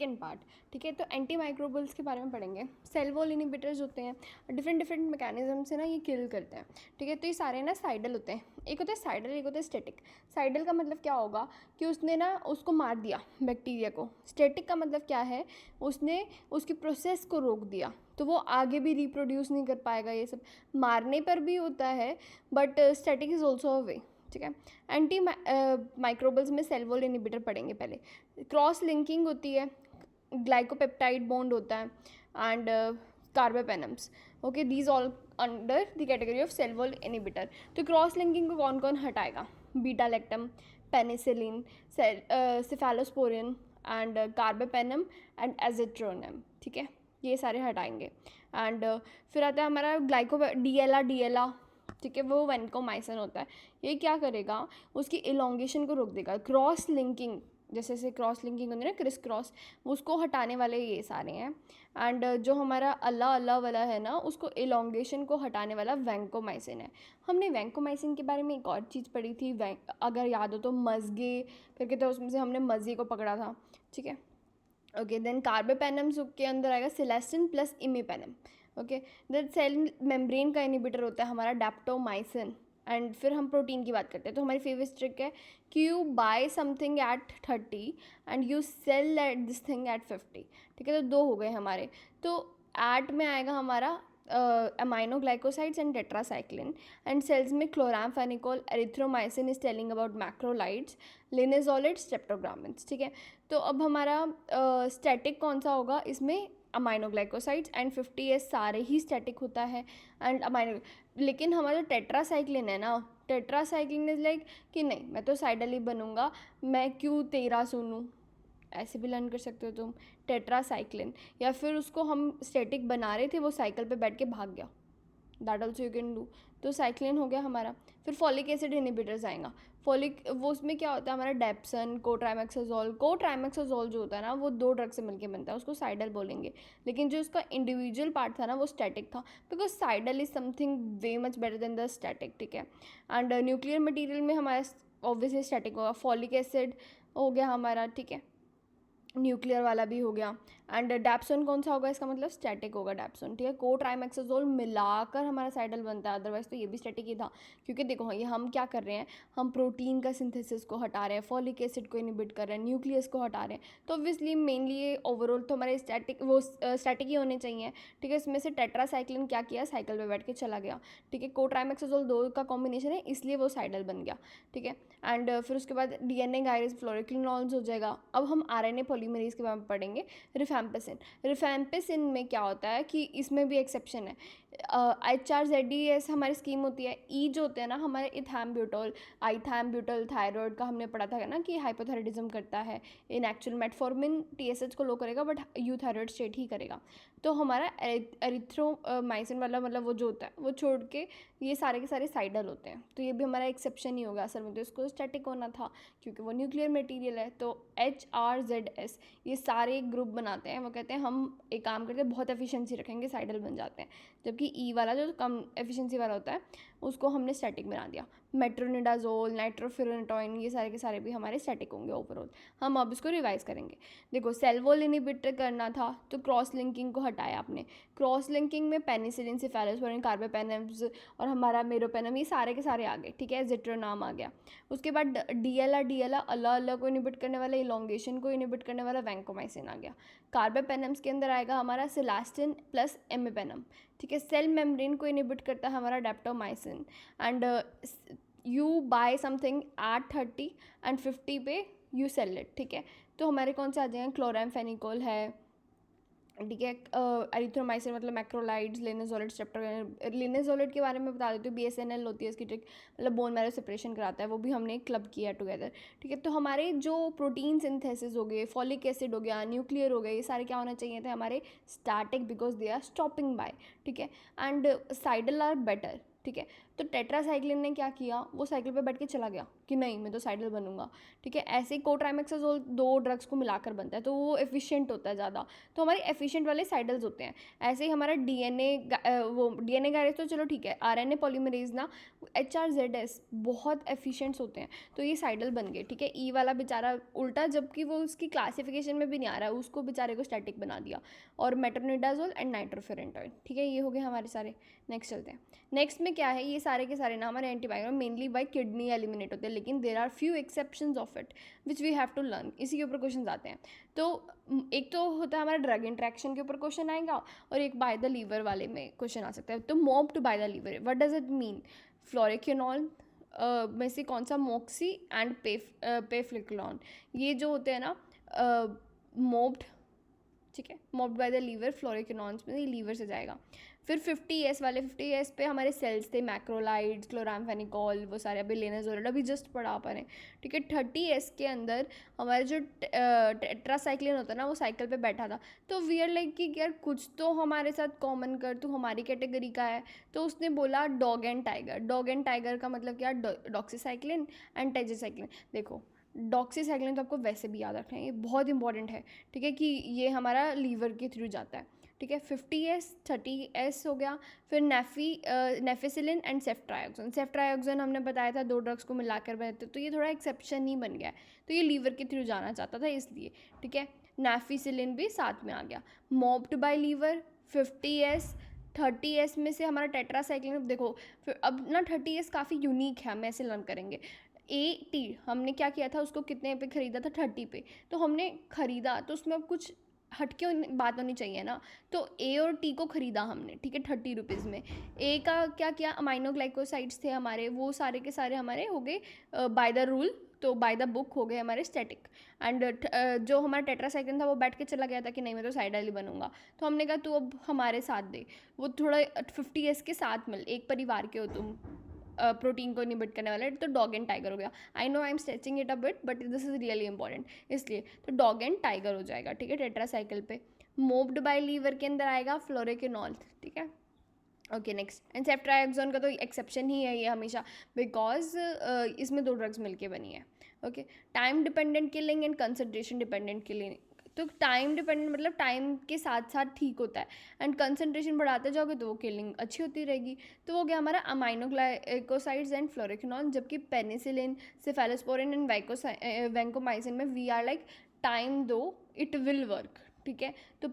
Second part, ठीक है। तो एंटी माइक्रोबल्स के बारे में पढ़ेंगे। सेल वॉल इनिबिटर्स होते हैं, डिफरेंट डिफरेंट मैकेनिज्म से ना ये किल करते हैं, ठीक है। तो ये सारे ना साइडल होते हैं, एक होता है साइडल, एक होता है स्टैटिक। साइडल का मतलब क्या होगा कि उसने ना उसको मार दिया बैक्टीरिया को। स्टैटिक का मतलब क्या है, उसने उसकी प्रोसेस को रोक दिया, तो वो आगे भी रिप्रोड्यूस नहीं कर पाएगा। ये सब मारने पर भी होता है, but static is also a way, ठीक है। एंटी माइक्रोबल्स में सेल वॉल इनिबिटर पढ़ेंगे पहले। क्रॉस लिंकिंग होती है, ग्लाइकोपेप्टाइड बॉन्ड होता है, and carbapenems, okay, these all under the category of cell wall inhibitor. तो क्रॉस लिंकिंग को कौन कौन हटाएगा, beta lactam, penicillin, cephalosporin and carbapenem and aztreonam, ठीक है, ये सारे हटाएंगे। एंड फिर आता है हमारा डीएला, ठीक है, वो वेंकोमाइसिन होता है। ये क्या करेगा, उसकी इलोंगेशन को रोक देगा। क्रॉस लिंकिंग, जैसे जैसे क्रॉस लिंकिंग होती है ना, क्रिस क्रॉस, उसको हटाने वाले ये सारे हैं। एंड जो हमारा अल्लाह वाला है ना, उसको इलोंगेशन को हटाने वाला वैंकोमाइसिन है। हमने वैंकोमाइसिन के बारे में एक और चीज़ पढ़ी थी, अगर याद हो तो, मज़गे करके, तो उसमें से हमने मज़े को पकड़ा था, ठीक है। ओके, देन कार्बापेनम के अंदर आएगा cilastatin plus imipenem, okay. Then cell membrane का इनिबिटर होता है हमारा डैप्टोमाइसिन। एंड फिर हम प्रोटीन की बात करते हैं, तो हमारी फेवरेट ट्रिक है कि you bye something at 30 and you sell at this thing at 50, ठीक है। तो दो हो गए हमारे। तो एट में आएगा हमारा aminoglycosides and tetracycline, and cells में chloramphenicol, erythromycin is telling about macrolides, linezolid, streptogramins, ठीक है। तो अब हमारा स्टैटिक कौन सा होगा, इसमें अमाइनोग्लाइकोसाइड्स एंड 50 सारे ही स्टैटिक होता है, एंड अमाइनो। लेकिन हमारा टेट्रासाइक्लिन है ना, टेट्रासाइक्लिन इज लाइक कि नहीं, मैं तो साइडल ही बनूंगा, मैं क्यों तेरा सुनूं, ऐसे भी लर्न कर सकते हो तुम, टेट्रासाइक्लिन। या फिर उसको हम स्टैटिक बना रहे थे, वो साइकिल पे बैठ के भाग गया, that also you can do, तो साइक्लिन हो गया हमारा। फिर फॉलिक एसिड इनिबिटर्स आएगा। फॉलिक, वो उसमें क्या होता है हमारा डेप्सन, कोट्राइमेक्साजोल जो होता है ना, वो 2 ड्रग से मिलकर बनता है, उसको साइडल बोलेंगे। लेकिन जो उसका इंडिविजुअल पार्ट था ना, वो स्टैटिक था, because cidal is something way much better than the static, ठीक है। एंड न्यूक्लियर मटीरियल में हमारा ऑब्वियसली स्टैटिक होगा। फॉलिक एसिड हो गया हमारा, ठीक है, न्यूक्लियर वाला भी हो गया। एंड डैप्सोन कौन सा होगा, इसका मतलब स्टैटिक होगा डैप्सोन, ठीक है। कोट्राइमेक्साजोल मिलाकर हमारा साइडल बनता है, अदरवाइज तो ये भी स्टैटिक ही था। क्योंकि देखो, ये हम क्या कर रहे हैं, हम प्रोटीन का सिंथेसिस को हटा रहे हैं, फॉलिक एसिड को इनिबिट कर रहे हैं, न्यूक्लियस को हटा रहे हैं, तो ऑब्वियसली मेनली ये ओवरऑल तो हमारे स्टैटिक ही होने चाहिए, ठीक है। इसमें से टेट्रासाइक्लिन क्या किया, साइकिल पर बैठ के चला गया, ठीक है। कोट्राइमेक्साजोल 2 का कॉम्बिनेशन है, इसलिए वो साइडल बन गया, ठीक है। एंड फिर उसके बाद डीएनए गायरेज फ्लोरोक्विनोल्स हो जाएगा। अब हम आरएनए पॉलीमरेज के बारे में पढ़ेंगे। रिफैम्पिसिन में क्या होता है कि इसमें भी एक्सेप्शन है। HRZDS हमारी स्कीम होती है। ई जो होते हैं ना हमारे इथैम्ब्यूटोल, आइथैम्ब्यूटल थायराइड का हमने पढ़ा था ना कि हाइपोथायराइडिज्म करता है। इन एक्चुअल मेटफॉर्मिन TSH को लो करेगा, बट यूथायराइड स्टेट ही करेगा। तो हमारा एरिथ्रोमाइसिन वाला मतलब वो जो होता है, वो छोड़ के ये सारे के सारे साइडल होते हैं, तो ये भी हमारा एक्सेप्शन ही होगा असल में। तो इसको स्टैटिक होना था क्योंकि वो न्यूक्लियर मटेरियल है। तो HRZS ये सारे ग्रुप बनाते हैं, वो कहते हैं हम एक काम करते हैं, बहुत एफिशिएंसी रखेंगे, साइडल बन जाते हैं। जबकि ई वाला जो कम एफिशिएंसी वाला होता है, उसको हमने स्टैटिक बना दिया। मेट्रोनिडाजोल, नाइट्रोफिरेटोइन, ये सारे के सारे भी हमारे स्टैटिक होंगे ओवरऑल। हम अब इसको रिवाइज करेंगे। देखो, सेल वॉल इनिबिटर करना था तो क्रॉस लिंकिंग को हटाया आपने। क्रॉस लिंकिंग में पेनिसिलिन, सिफेलोस्पोरिन, कार्बापेनम्स और हमारा मेरोपेनम, ये सारे के सारे आ गए, ठीक है। जिट्रोनाम आ गया। उसके बाद डीएला अल्लाह को इनिबिट करने वाला, इलोंगेशन को इनिबिट करने वाला वैंकोमाइसिन आ गया। कार्बापेनम्स के अंदर आएगा हमारा सिलास्टिन प्लस इमिपेनम, ठीक है। सेल मेम्ब्रेन को इनिबिट करता है हमारा daptomycin. And you bye something at 30 and 50 पे यू सेल इट, ठीक है। तो हमारे कौन से आ जाएंगे, क्लोरामफेनिकोल है, ठीक है। एरिथ्रोमाइसिन मतलब मैक्रोलाइड्स, लिनेजोलेट, स्ट्रेप्टोग्रामिन। लिनेजोलेट के बारे में बता देती हूँ, BSNL होती है इसकी ट्रिक, मतलब बोन मैरो सेपरेशन कराता है, वो भी हमने क्लब किया टुगेदर, ठीक है। तो हमारे जो प्रोटीन सिंथेसिस हो गए, फॉलिक एसिड हो गया, न्यूक्लियर हो गए, ये सारे क्या होना चाहिए थे हमारे static, because they are stopping by, ठीक है। एंड साइडल आर बेटर, ठीक है। तो टेट्रासाइक्लिन ने क्या किया, वो साइकिल पे बैठ के चला गया कि नहीं मैं तो साइडल बनूंगा, ठीक है। ऐसे ही कोट्राइमेक्साजोल 2 ड्रग्स को मिलाकर बनता है, तो वो एफिशिएंट होता है ज़्यादा, तो हमारे एफिशिएंट वाले साइडल्स होते हैं। ऐसे ही हमारा वो डीएनए गायरेज तो चलो ठीक है, आरएनए पॉलीमरेज ना, HRZS बहुत एफिशिएंट्स होते हैं, तो ये साइडल बन गए, ठीक है। ई वाला बेचारा उल्टा, जबकि वो उसकी क्लासिफिकेशन में भी नहीं आ रहा है, उसको बेचारे को स्टैटिक बना दिया। और मेट्रोनिडाजोल एंड नाइट्रोफेरेंटोइन, ठीक है, ये हो गए हमारे सारे। नेक्स्ट चलते हैं। नेक्स्ट में क्या है, ये सारे के सारे ना हमारे antibiotic mainly by kidney eliminate होते हैं, लेकिन there are few exceptions of it which we have to learn. इसी के ऊपर क्वेश्चन आते हैं। तो एक तो होता है हमारा ड्रग इंट्रैक्शन के ऊपर क्वेश्चन आएगा, और एक बाय द लीवर वाले में क्वेश्चन आ सकता है। तो mobbed by the liver, what does it mean? Fluoroquinolone में से कौन सा, मॉक्सी एंड पेफ्लिक्लोन, ये जो होते हैं ना मॉब्ड, ठीक है, मॉब्ड बाय द लीवर, फ्लोरिक्विनॉन्स में ये लीवर से जाएगा। फिर 50S वाले, 50S पे हमारे सेल्स थे, मैक्रोलाइड्स, क्लोरामफेनिकॉल, वो सारे अभी लेनाजोलिड अभी जस्ट पढ़ा अपन है, ठीक है। 30S के अंदर हमारे जो टेट्रासाइक्लिन होता है ना, वो साइकिल पे बैठा था। तो वी आर लाइक कि यार कुछ तो हमारे साथ कॉमन कर, तू हमारी कैटेगरी का है। तो उसने बोला dog and tiger. Dog and tiger का मतलब क्या, डॉक्सीसाइक्लिन एंड टेट्रासाइक्लिन। देखो डॉक्सीसाइक्लिन तो आपको वैसे भी याद रखना है, ये बहुत इंपॉर्टेंट है, ठीक है, कि ये हमारा लीवर के थ्रू जाता है, ठीक है। 50S 30S हो गया। फिर नेफिसिलिन एंड सेफ्ट्रायोक्सोन। सेफ्ट्रायोक्सोन हमने बताया था 2 ड्रग्स को मिलाकर बनते, तो ये थोड़ा एक्सेप्शन ही बन गया है, तो ये लीवर के थ्रू जाना चाहता था इसलिए, ठीक है। नेफिसिलिन भी साथ में आ गया। Mopped bye liver 50S। 30S में से हमारा टेट्रासाइक्लिन, देखो फिर अब ना 30S काफ़ी यूनिक है, हम ऐसे लर्न करेंगे। AT हमने क्या किया था, उसको कितने पे ख़रीदा था, 30 पे, तो हमने ख़रीदा तो उसमें अब कुछ हटके बात होनी चाहिए ना। तो A और T को ख़रीदा हमने, ठीक है, 30 रुपीज़ में। A का क्या किया, अमाइनोग्लाइकोसाइड्स थे हमारे, वो सारे के सारे हमारे हो गए बाय द रूल, तो बाय द बुक हो गए हमारे स्टैटिक। एंड जो हमारा टेट्रासाइक्लिन था वो बैठ के चला गया था कि नहीं मैं तो साइडल ही बनूंगा, तो हमने कहा तू अब हमारे साथ दे, वो थोड़ा 50S के साथ मिल, एक परिवार के हो तुम, प्रोटीन को इनिबिट करने वाले, तो डॉग एंड टाइगर हो गया। I know I am stretching it a bit but this is really important, इसलिए तो डॉग एंड टाइगर हो जाएगा, ठीक है, टेट्रासाइकिल पे। मोब्ड बाय लीवर के अंदर आएगा फ्लोरिक्विनोल, ठीक है। ओके नेक्स्ट, एंड सेफ्ट्रायोक्सोन का तो एक्सेप्शन ही है ये हमेशा, बिकॉज इसमें 2 ड्रग्स मिलके बनी है, okay. Time dependent killing and concentration dependent killing, तो टाइम डिपेंडेंट मतलब टाइम के साथ साथ ठीक होता है, एंड कंसंट्रेशन बढ़ाते जाओगे तो वो किलिंग अच्छी होती रहेगी। तो वो गया हमारा अमाइनोग्लाइकोसाइड्स एंड फ्लोरिक्विनोल, जबकि पेनिसिलिन, सेफेलोस्पोरिन एंड वैंकोमाइसिन में वी आर लाइक टाइम दो इट विल वर्क, ठीक है। तो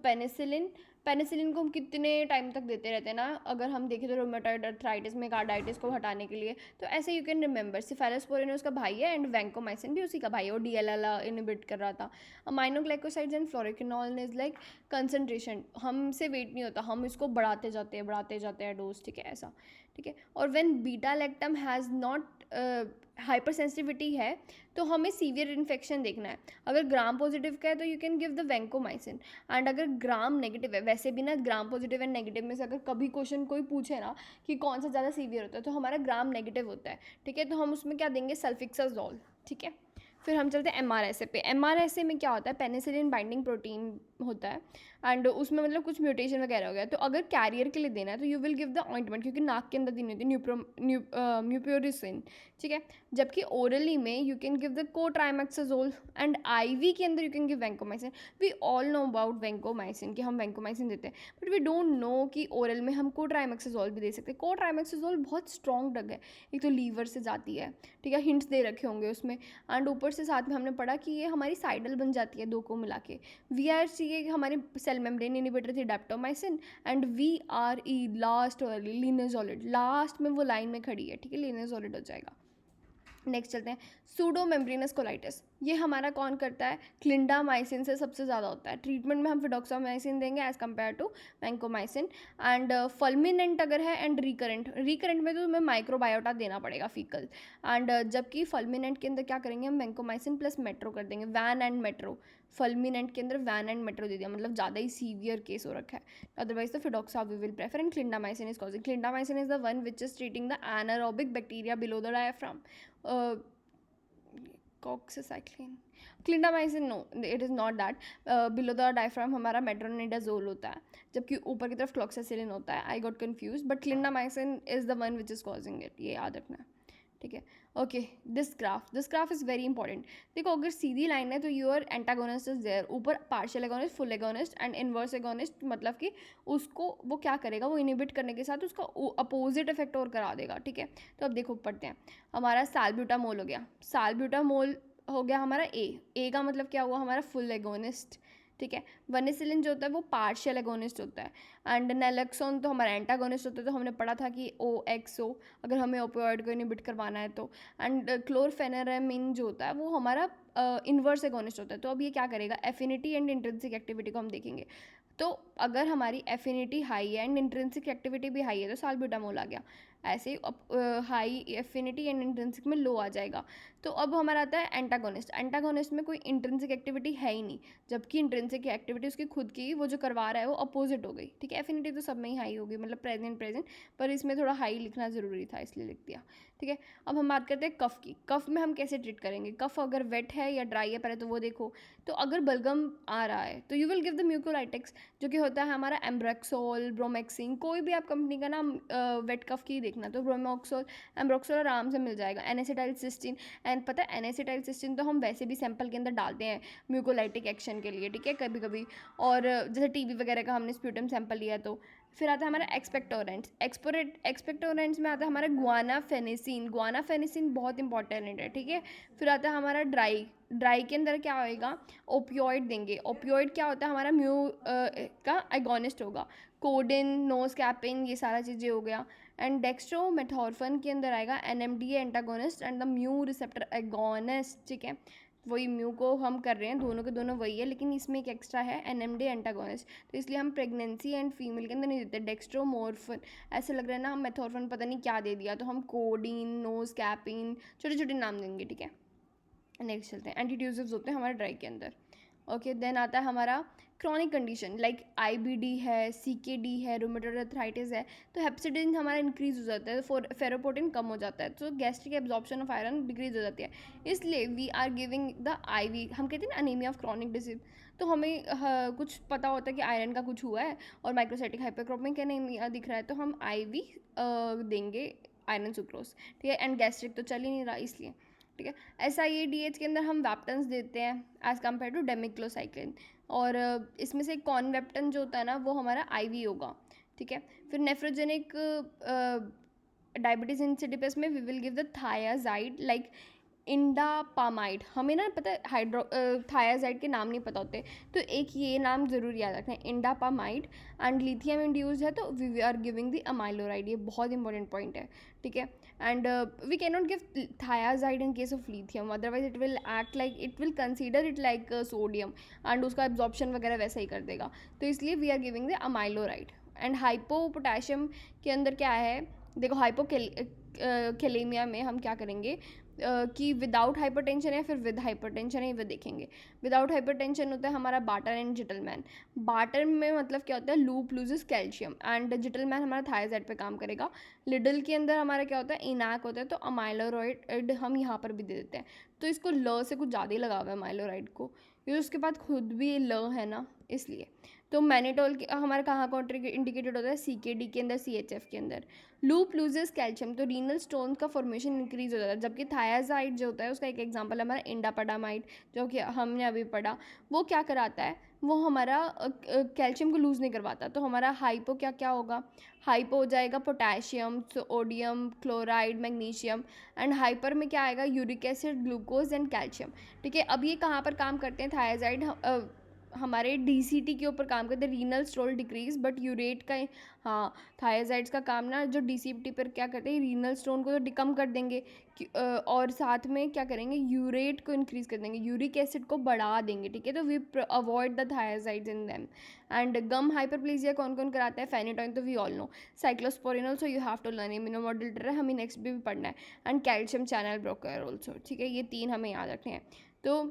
पेनिसिलिन को हम कितने टाइम तक देते रहते हैं ना, अगर हम देखें तो रोमेटॉइड अर्थराइटिस में कार्डाइटिस को हटाने के लिए, तो ऐसे यू कैन रिमेंबर सेफेलोस्पोरिन उसका भाई है एंड वैंकोमाइसिन भी उसी का भाई है, वो DLL इनिबिट कर रहा था। Aminoglycosides and fluoroquinolone is like concentration, हमसे वेट नहीं होता, हम इसको बढ़ाते जाते हैं डोज, ठीक है, ऐसा, ठीक है। और when beta lactam has not hyper sensitivity है, तो हमें सीवियर इन्फेक्शन देखना है। अगर ग्राम पॉजिटिव का है तो you can give the vancomycin, and अगर ग्राम नेगेटिव है, वैसे भी ना ग्राम पॉजिटिव एंड नेगेटिव में से अगर कभी क्वेश्चन कोई पूछे ना कि कौन सा ज़्यादा सीवियर होता है, तो हमारा ग्राम नेगेटिव होता है, ठीक है। तो हम उसमें क्या देंगे, सल्फिक्साजोल, ठीक है। फिर हम चलते हैं MRSA पे। MRSA में क्या होता है, पेनिसिलिन बाइंडिंग प्रोटीन होता है, एंड उसमें मतलब कुछ म्यूटेशन वगैरह हो गया, तो अगर कैरियर के लिए देना है तो you will give the ointment, क्योंकि नाक के अंदर देनी होती है म्यूप्योरिसिन, ठीक है। जबकि ओरली में you can give the cotrimoxazole, and IV के अंदर you can give vancomycin. We all know about vancomycin कि हम वैंकोमाइसिन देते हैं, बट वी डोंट नो कि ओरल में हम कोट्राइमेक्साजोल भी दे सकते हैं। कोट्राइमेक्साजोल बहुत स्ट्रॉन्ग ड्रग है, एक तो लीवर से जाती है, ठीक है, हिंट्स दे रखे होंगे उसमें, एंड ऊपर से साथ में हमने पढ़ा कि ये हमारी साइडल बन जाती है 2 को मिला के। VRC ये हमारे सेल मेम्ब्रेन इनिबिटर थी डेप्टोमाइसिन, एंड VRE लास्ट वाली लिनेजोलिड, लास्ट में वो लाइन में खड़ी है, ठीक है, लिनेजोलिड हो जाएगा। नेक्स्ट चलते हैं, सूडो मेम्ब्रेनस कोलाइटिस, ये हमारा कौन करता है, क्लिंडामाइसिन से सबसे ज़्यादा होता है। ट्रीटमेंट में हम फिडोक्सामाइसिन देंगे as compared to vancomycin, and fulminant अगर है, एंड रिकरेंट में तो तुम्हें माइक्रोबायोटा देना पड़ेगा फीकल, एंड जबकि फल्मिनेंट के अंदर क्या करेंगे हम, वैंकोमाइसिन प्लस मेट्रो कर देंगे, वैन एंड मेट्रो। फल्मिनेंट के अंदर वैन एंड मेट्रो दे दिया, मतलब ज़्यादा ही सीवियर केस हो रखा है, अदरवाइज तो फिडोक्सा we will prefer, and clindamycin is causing, clindamycin is the one which is treating the anaerobic bacteria below the diaphragm. Doxycycline, clindamycin, no it is not that. Below the diaphragm हमारा metronidazole होता है, जबकि ऊपर की तरफ cloxacillin होता है. I got confuse, but clindamycin is the one which is causing it, ये याद रखना है. ठीक है. Okay, this graph is very important. देखो अगर सीधी लाइन है तो योर एंटागोनिस्ट इज देयर, ऊपर partial agonist, full agonist and inverse agonist, मतलब कि उसको वो क्या करेगा, वो इनिबिट करने के साथ उसका अपोजिट इफेक्ट और करा देगा. ठीक है. तो अब देखो पढ़ते हैं. हमारा साल्ब्यूटामोल हो गया. साल्ब्यूटामोल हो गया हमारा ए का मतलब क्या हुआ, हमारा फुल एगोनिस्ट. ठीक है. वनिसिलिन जो होता है वो पार्शियल एगोनिस्ट होता है. एंड नेलेक्सोन तो हमारा एंटागोनिस्ट होता है. तो हमने पढ़ा था कि OXO, अगर हमें ओपियोइड को इनिबिट करवाना है तो. एंड क्लोरफेनेरामिन जो होता है वो हमारा इन्वर्स एगोनिस्ट होता है. तो अब ये क्या करेगा, एफिनिटी एंड इंट्रिंसिक एक्टिविटी को हम देखेंगे. तो अगर हमारी एफिनिटी हाई है एंड इंट्रिंसिक एक्टिविटी भी हाई है तो साल्ब्यूटामोल आ गया. ऐसे हाई एफिनिटी एंड इंट्रिंसिक में लो आ जाएगा. तो अब हमारा आता है एंटागोनिस्ट. एंटागोनिस्ट में कोई इंट्रिंसिक एक्टिविटी है ही नहीं, जबकि इंट्रिंसिक एक्टिविटी उसकी खुद की, वो जो करवा रहा है वो अपोजिट हो गई. ठीक है. एफिनिटी तो सब में ही हाई होगी, मतलब प्रेजेंट, पर इसमें थोड़ा हाई लिखना ज़रूरी था इसलिए लिख दिया. ठीक है. अब हम बात करते हैं कफ की. कफ में हम कैसे ट्रीट करेंगे, कफ अगर वेट है या ड्राई है पहले तो वो देखो. तो अगर बलगम आ रहा है तो you will give the mucolytics, जो कि होता है हमारा एम्ब्रेक्सोल, ब्रोमेक्सिन, कोई भी आप कंपनी का नाम वेट कफ की देखना तो ब्रोमोक्सोल, एम्ब्रोक्सोल आराम से मिल जाएगा. एनेसिटाइलसिस्टीन, एंड पता है एनेसिटाइलसिस्टीन तो हम वैसे भी सैंपल के अंदर डालते हैं म्यूकोलाइटिक एक्शन के लिए. ठीक है. कभी कभी, और जैसे टीबी वगैरह का हमने स्प्यूटम सैंपल लिया तो. फिर आता है हमारा एक्सपेक्टोरेंट्स. एक्सपेक्टोरेंट्स में आता है हमारा गुआनाफेनिसिन. गुआनाफेनिसिन बहुत इंपॉर्टेंट है. ठीक है. फिर आता है हमारा ड्राई के अंदर क्या होएगा, ओपियोइड देंगे. ओपियोइड क्या होता है, हमारा का एगोनिस्ट होगा. कोडिन, नोज कैपिन, ये सारा चीज़ें हो गया. एंड डेक्स्ट्रोमेथॉर्फन के अंदर आएगा NMDA antagonist and the mu receptor agonist. ठीक है. वही म्यू को हम कर रहे हैं, दोनों के दोनों वही है, लेकिन इसमें एक एक्स्ट्रा है NMDA एंटागोनिस्ट. तो इसलिए हम प्रेगनेंसी एंड फीमेल के अंदर नहीं देते डेक्स्ट्रोमोर्फन. ऐसे लग रहा है ना हम मेथॉर्फन पता नहीं क्या दे दिया, तो हम कोडिन, नोज कैपिन, छोटे छोटे नाम देंगे. ठीक है. नेक्स्ट चलते हैं. एंटीट्यूसिव्स होते हैं हमारे ड्राई के अंदर. ओके. देन आता है हमारा क्रॉनिक कंडीशन लाइक IBD है, CKD है, रूमेटॉइड आर्थराइटिस है. तो हेप्सिडिन हमारा इंक्रीज हो जाता है, तो फेरोपोटिन कम हो जाता है, तो gastric absorption of iron decrease हो जाती है. इसलिए we are giving the IV. हम कहते हैं ना अनीमिया ऑफ क्रॉनिक डिसीज, तो हमें कुछ पता होता है कि आयरन का कुछ हुआ है और माइक्रोसाइटिक हाइपरक्रोमिक एनीमिया दिख रहा है, तो हम IV देंगे आयरन सुक्रोज. ठीक है. एंड गैस्ट्रिक तो चल ही नहीं रहा इसलिए. ठीक है. SIADH के अंदर हम वैप्टन्स देते हैं एज़ कम्पेयर टू डेमिक्लोसाइक्लिन. और इसमें से कॉनवेप्टन जो होता है ना वो हमारा IV होगा. ठीक है. फिर नेफ्रोजेनिक डायबिटीज़ इंसिडिपस में we will give the thiazide like indapamide. हमें ना पता है थायाजाइड के नाम नहीं पता होते, तो एक ये नाम ज़रूर याद रखना है, इंडापामाइड. एंड लिथियम इंड्यूस्ड है तो we are giving the amiloride. ये बहुत इंपॉर्टेंट पॉइंट है. ठीक है. And we can not give thiazide in case of lithium, otherwise it will act like, it will consider it like sodium and उसका absorption वगैरह वैसा ही कर देगा. तो इसलिए we are giving the amiloride. And hypopotassium के अंदर क्या है, देखो हाइपोकेलेमिया में हम क्या करेंगे कि विदाउट हाइपरटेंशन है फिर विद हाइपरटेंशन है, वो देखेंगे. विदाउट हाइपरटेंशन होता है हमारा बार्टर एंड जिटलमैन. बार्टर में मतलब क्या होता है, loop loses calcium, and Gitelman हमारा थायराइड पे काम करेगा. लिडल के अंदर हमारा क्या होता है, इनैक होता है, तो अमाइलोराइड हम यहाँ पर भी दे देते हैं. तो इसको ल से कुछ ज़्यादा ही लगा हुआ है अमाइलोराइड को, क्योंकि उसके बाद खुद भी ल है ना, इसलिए. तो मैनिटोल हमारा कहाँ कॉन्ट्री इंडिकेटेड होता है, CKD के अंदर, CHF के अंदर. लूप लूजेस कैल्शियम, तो रीनल स्टोन का फॉर्मेशन इंक्रीज हो जाता है. जबकि थायाजाइड जो होता है उसका एक एग्जांपल हमारा इंडापामाइड जो कि हमने अभी पढ़ा, वो क्या कराता है, वो हमारा कैल्शियम को लूज़ नहीं करवाता. तो हमारा हाइपो क्या क्या होगा, हाइपो हो जाएगा potassium, sodium, chloride, magnesium. And hyper में क्या आएगा, uric acid, glucose and calcium. ठीक है. अब ये कहाँ पर काम करते हैं, थायाजाइड हमारे DCT के ऊपर काम करते हैं, renal stone decrease. But urate का, हाँ, थायाजाइड्स का काम ना जो DCT पर क्या करते हैं, रीनल स्टोन को तो कम कर देंगे और साथ में क्या करेंगे, यूरेट को इंक्रीज कर देंगे, यूरिक एसिड को बढ़ा देंगे. ठीक है. तो we avoid the thiazides in them. And gum hyperplasia कौन कौन कराता है, फेनिटोइन तो we all know, cyclosporine also you have to learn, immunomodulator हमें नेक्स्ट भी पढ़ना है. And calcium channel blocker also. ठीक है. ये 3 हमें याद रखने हैं. तो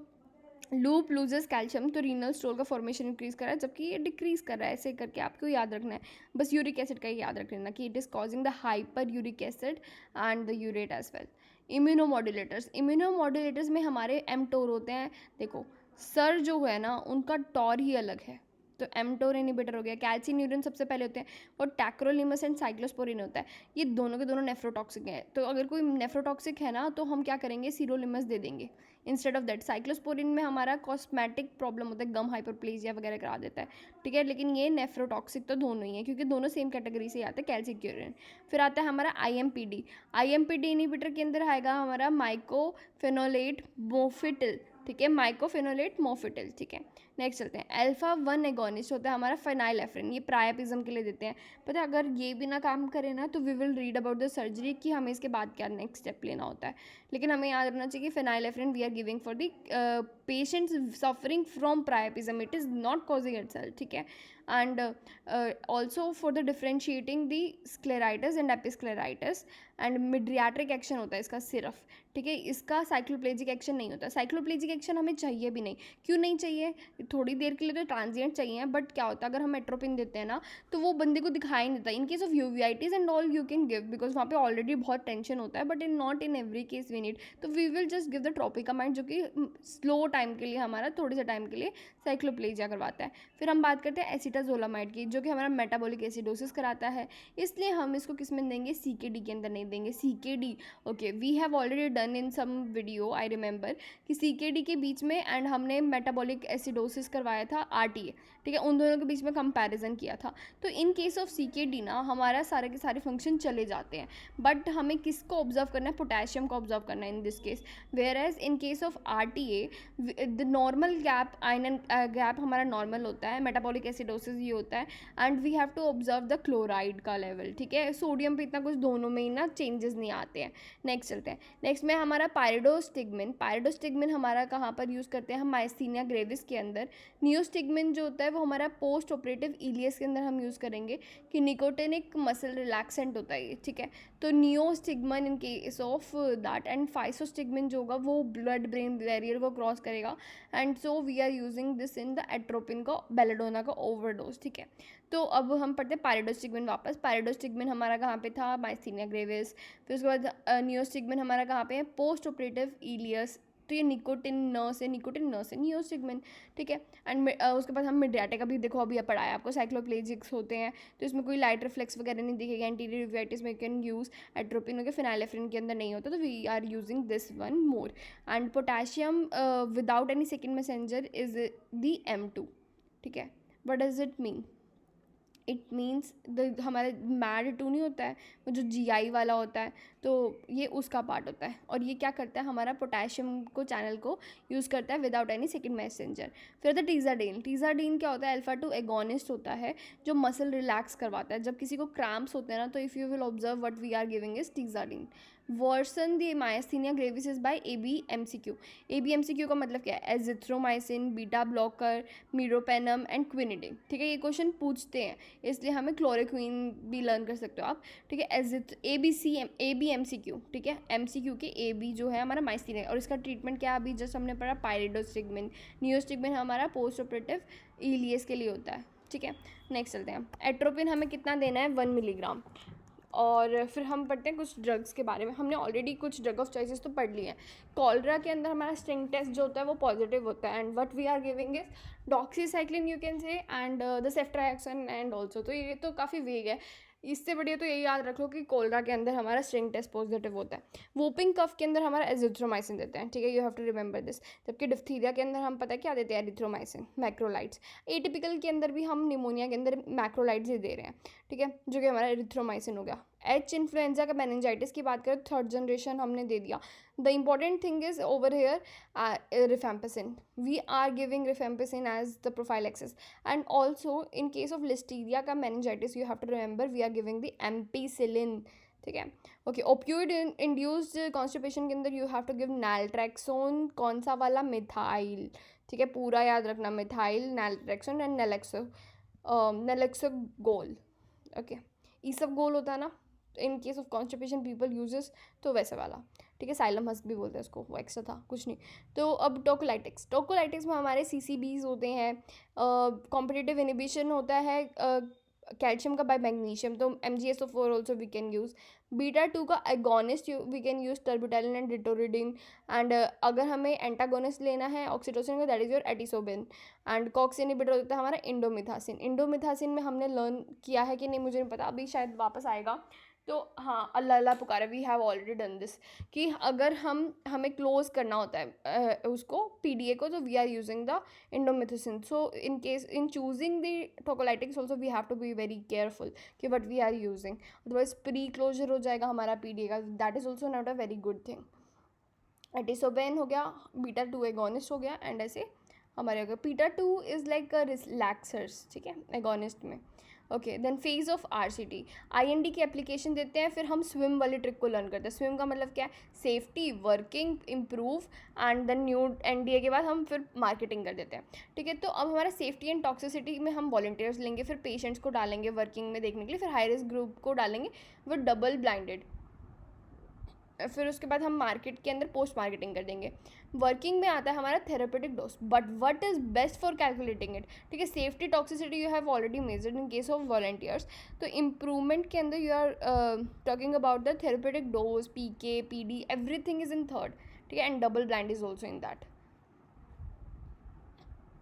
लूप लूजेस कैल्शियम, तो रीनल स्टोल का फॉर्मेशन इंक्रीज कर रहा है, जबकि ये डिक्रीज कर रहा है. ऐसे करके आपको याद रखना है. बस यूरिक एसिड का ही याद रख लेना कि it is causing the hyper uric acid and the urate as well. Immunomodulators में हमारे एमटोर होते हैं। देखो सर जो है ना उनका टॉर ही अलग है, तो एमटोर इनिबिटर हो गया। कैल्सिन्यूरिन सबसे पहले होते हैं, और टैक्रोलिमस एंड साइक्लोस्पोरिन होता है। ये दोनों के दोनों नेफ्रोटॉक्सिक हैं, तो अगर कोई नेफ्रोटॉक्सिक है ना तो हम क्या करेंगे, सिरोलिमस दे देंगे इंस्टेड ऑफ दैट। साइक्लोस्पोरिन में हमारा कॉस्मेटिक प्रॉब्लम होता है, गम हाइपरप्लेजिया वगैरह करा देता है, ठीक है। लेकिन ये नेफ्रोटॉक्सिक तो दोनों ही हैं, क्योंकि दोनों सेम कैटेगरी से आते हैं, कैल्सिक्यूरिन। फिर आता है हमारा आईएमपी डी इनिबिटर के अंदर आएगा हमारा माइकोफेनोलेट मोफिटिल, ठीक है, माइकोफेनोलेट मोफिटिल, ठीक है। नेक्स्ट चलते हैं, अल्फा 1 एगोनिस्ट होता है हमारा फेनाइलेफ्रिन, ये प्रायापिज्म के लिए देते हैं। पता है अगर ये भी ना काम करे ना तो we will read about the surgery कि हमें इसके बाद क्या नेक्स्ट स्टेप लेना होता है। लेकिन हमें याद रखना चाहिए कि phenylephrine we are giving for the patients suffering from priapism, it is not causing itself, ठीक है। And also for the differentiating the scleritis and episcleritis, and mydriatic action होता है इसका सिर्फ, ठीक है। इसका साइक्लोप्लेजिक एक्शन नहीं होता। साइक्लोप्लेजिक एक्शन हमें चाहिए भी नहीं। क्यों नहीं चाहिए, थोड़ी देर के लिए तो ट्रांजिएंट चाहिए, बट क्या होता है अगर हम एट्रोपिन देते हैं ना तो वो बंदे को दिखाई नहीं देता। In case of uveitis and all you can give, because वहाँ पे ऑलरेडी बहुत टेंशन होता है, but in not in every case we need, तो we will just give the tropicamide, जो कि स्लो टाइम के लिए, हमारा थोड़े से टाइम के लिए साइक्लोप्लेजिया करवाता है। फिर हम बात करते हैं एसिटाजोलामाइड की, जो कि हमारा मेटाबॉलिक एसिडोसिस कराता है, इसलिए हम इसको किस में देंगे, सीकेडी के अंदर नहीं देंगे। CKD, okay, we have already done in some video I remember कि सीकेडी के बीच में एंड हमने मेटाबॉलिक एसिडोसिस करवाया था आरटीए, ठीक है, उन दोनों के बीच में कंपैरिजन किया था। तो इन केस ऑफ सीकेडी ना हमारा सारे के सारे फंक्शन चले जाते हैं, बट हमें किसको ऑब्जर्व करना है, पोटेशियम को ऑब्जर्व करना है in this case. Whereas in case of RTA the normal gap, anion gap हमारा नॉर्मल होता है, मेटाबॉलिक एसिडोसिस ये होता है, and we have to observe the chloride का लेवल, ठीक है। सोडियम पे इतना कुछ दोनों में ही ना चेंजेस नहीं आते हैं। नेक्स्ट चलते हैं, नेक्स्ट में हमारा पायरिडोस्टिगमिन हमारा कहाँ पर यूज़ करते हैं हम, माइस्थीनिया ग्रेविस के अंदर। नियोस्टिगमिन जो होता है वो हमारा पोस्ट ऑपरेटिव इलियस के अंदर हम यूज़ करेंगे, कि निकोटिनिक मसल रिलैक्सेंट होता है ये, ठीक है। तो neostigmine in case of that, and physostigmine जो होगा वो ब्लड ब्रेन बैरियर को क्रॉस करेगा, and so we are using this in the atropine का, बेलेडोना का ओवरडोज, ठीक है। तो अब हम पढ़ते हैं पायरिडोस्टिगमिन वापस। पायरिडोस्टिगमिन हमारा कहाँ पे था, माइस्थीनिया ग्रेविस। फिर उसके बाद नियोस्टिगमिन हमारा कहाँ पे है, पोस्ट ऑपरेटिव इलियस, तो ये निकोटिन न से नियोस्टिगमिन, ठीक है। एंड उसके बाद हम मिड्रियाटिक, अभी देखो अभी पढ़ाया आपको, साइक्लोप्लेजिक्स होते हैं, तो इसमें कोई लाइट रिफ्लेक्स वगैरह नहीं दिखेगा। एंटीरियर यूवेटिस में कैन यूज़ एट्रोपिन, के फिनाइलेफ्रिन के अंदर नहीं होता, तो we are using this one more. And potassium without any second messenger is the M2, ठीक है। What does it mean, it means the हमारे MAD2 नहीं होता है, वो जो GI वाला होता है, तो ये उसका पार्ट होता है, और ये क्या करता है हमारा पोटेशियम को चैनल को यूज़ करता है विदाउट एनी सेकेंड मैसेंजर। फिर द टीजाडीन क्या होता है, अल्फा 2 एगोनिस्ट होता है, जो मसल रिलैक्स करवाता है। जब किसी को क्रैम्प्स होते हैं ना, तो if you will observe what we are giving is tizanidine. Worsen the myasthenia gravis is by ABMCQ का मतलब क्या है, azithromycin, beta blocker, meropenem and quinidine, ठीक है। ये क्वेश्चन पूछते हैं, इसलिए हमें क्लोरोक्विन भी लर्न कर सकते हो आप, ठीक है। ABMCQ, ठीक है, MCQ के AB जो है हमारा माइस्थीनिया, और इसका ट्रीटमेंट क्या अभी जस्ट हमने पढ़ा, पायरिडोस्टिगमिन। नियोस्टिगमिन हमारा पोस्ट ऑपरेटिव इलियस के लिए होता है, ठीक है। नेक्स्ट चलते हैं, एट्रोपिन हमें कितना देना है, 1 मिलीग्राम। और फिर हम पढ़ते हैं कुछ ड्रग्स के बारे में। हमने ऑलरेडी कुछ ड्रग ऑफ चॉइसेस तो पढ़ लिए हैं। कॉलरा के अंदर हमारा स्ट्रिंग टेस्ट जो होता है वो पॉजिटिव होता है, and what we are giving is doxycycline you can say, and the ceftriaxone and also, तो ये तो काफ़ी वेग है। इससे बढ़िया तो यही याद रख लो कि कोलरा के अंदर हमारा स्ट्रिंग टेस्ट पॉजिटिव होता है। वोपिंग कफ के अंदर हमारा एजिथ्रोमाइसिन देते हैं, ठीक है, you have to remember this. जबकि डिफ्थीरिया के अंदर हम पता है क्या देते हैं, एरिथ्रोमाइसिन, मैक्रोलाइड्स। एटिपिकल के अंदर भी हम निमोनिया के अंदर मैक्रोलाइड्स ही दे रहे हैं, ठीक है, जो कि हमारा एरिथ्रोमाइसिन हो गया। इन्फ्लुएंजा का मेनिंजाइटिस की बात करें, 3rd जनरेशन हमने दे दिया। The important thing is over here rifampicin, we are giving rifampicin as the prophylaxis. And also in case of listeria का meningitis you have to remember we are giving the ampicillin, ठीक है। Okay, opioid induced constipation के अंदर you have to give naltrexone, कौन सा वाला, methyl, ठीक है, पूरा याद रखना, methyl, naltrexone and naloxegol, okay. ईसबगोल होता है ना, in case of constipation people uses, तो वैसे वाला, ठीक है। साइलम हस्क भी बोलते हैं उसको, वो एक्स्ट्रा था, कुछ नहीं। तो अब टोकोलाइटिक्स में हमारे CCBs होते हैं, कॉम्पिटिटिव इनिबिशन होता है कैल्शियम का बाय मैग्नीशियम, तो MgSO4 also we can use. β2 का agonist we can use terbutaline and ritodrine. And अगर हमें एंटागोनिस्ट लेना है ऑक्सीटोसिन का, that is your atosiban. And COX inhibitor होता है हमारा इंडोमिथासिन। इंडोमिथासिन में हमने लर्न किया है कि नहीं मुझे नहीं पता, अभी शायद वापस आएगा। तो हाँ, अल्लाह अल्लाह पुकारा, we have already done this, कि अगर हमें क्लोज करना होता है उसको PDA को, तो we are using the indomethacin. So in case in choosing the tocolytics also we have to be very careful कि what we are using, otherwise pre closure हो जाएगा हमारा PDA का, that is also not a very good thing. Atosiban हो गया, β2 agonist हो गया, and ऐसे हमारे हो गया। β2 इज़ लाइक रिलैक्सर्स, ठीक है, एगोनिस्ट में। Okay, then phase of RCT, IND की एप्लीकेशन देते हैं, फिर हम स्विम वाली ट्रिक को लर्न करते हैं। स्विम का मतलब क्या है? Safety, working, improve, and then new NDA के बाद हम फिर मार्केटिंग कर देते हैं, ठीक है। तो अब हमारा सेफ्टी एंड टॉक्सिसिटी में हम वॉलंटियर्स लेंगे, फिर पेशेंट्स को डालेंगे वर्किंग में देखने के लिए, फिर हाई रिस्क ग्रुप को डालेंगे वो डबल ब्लाइंडेड। फिर उसके बाद हम मार्केट के अंदर पोस्ट मार्केटिंग कर देंगे। वर्किंग में आता है हमारा therapeutic dose, but what is best for calculating it, ठीक है। Safety toxicity you have already measured in case of volunteers. तो इम्प्रूवमेंट के अंदर you are talking about the therapeutic dose, PK, PD, everything is in third, ठीक है, and double blind is also in that.